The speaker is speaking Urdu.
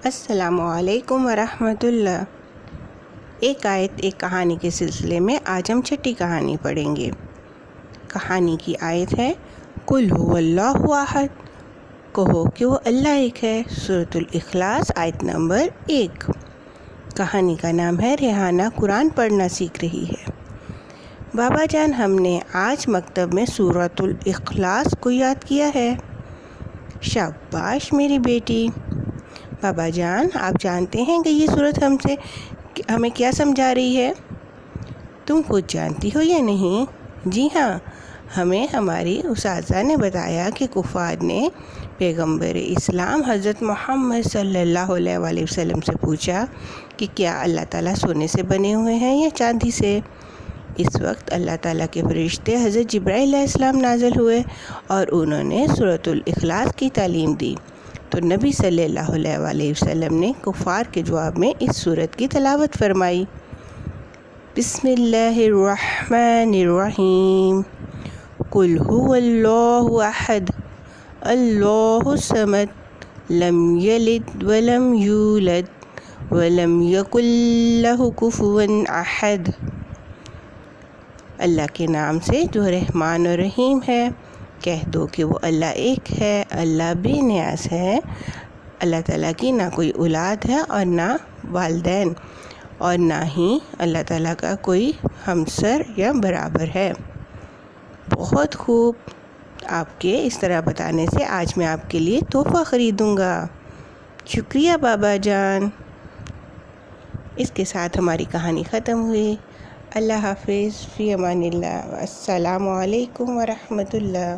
السلام علیکم ورحمۃ اللہ۔ ایک آیت ایک کہانی کے سلسلے میں آج ہم چھٹی کہانی پڑھیں گے۔ کہانی کی آیت ہے قل هو اللہ احد، کہو کہ وہ اللہ ایک ہے۔ سورۃ الاخلاص آیت نمبر 1۔ کہانی کا نام ہے ریحانہ قرآن پڑھنا سیکھ رہی ہے۔ بابا جان، ہم نے آج مکتب میں سورۃ الاخلاص کو یاد کیا ہے۔ شاباش میری بیٹی۔ بابا جان، آپ جانتے ہیں کہ یہ سورت ہمیں کیا سمجھا رہی ہے؟ تم خود جانتی ہو یا نہیں؟ جی ہاں، ہمیں ہماری اساتذہ نے بتایا کہ کفار نے پیغمبر اسلام حضرت محمد صلی اللہ علیہ وآلہ وسلم سے پوچھا کہ کیا اللہ تعالیٰ سونے سے بنے ہوئے ہیں یا چاندی سے؟ اس وقت اللہ تعالیٰ کے فرشتے حضرت جبرائیل علیہ السلام نازل ہوئے اور انہوں نے سورۃ الاخلاص کی تعلیم دی، تو نبی صلی اللہ علیہ وآلہ وسلم نے کفار کے جواب میں اس سورت کی تلاوت فرمائی۔ بسم اللہ الرحمن الرحیم۔ قل هو اللہ احد، اللہ الصمد، لم یلد ولم یولد ولم یکن لہ کفوا احد۔ اللہ کے نام سے جو رحمان و رحیم ہے، کہہ دو کہ وہ اللہ ایک ہے، اللہ بے نیاز ہے۔ اللہ تعالیٰ کی نہ کوئی اولاد ہے اور نہ والدین، اور نہ ہی اللہ تعالیٰ کا کوئی ہمسر یا برابر ہے۔ بہت خوب، آپ کے اس طرح بتانے سے آج میں آپ کے لیے تحفہ خریدوں گا۔ شکریہ بابا جان۔ اس کے ساتھ ہماری کہانی ختم ہوئی۔ اللہ حافظ، فی امان اللہ، السلام علیکم ورحمۃ اللہ۔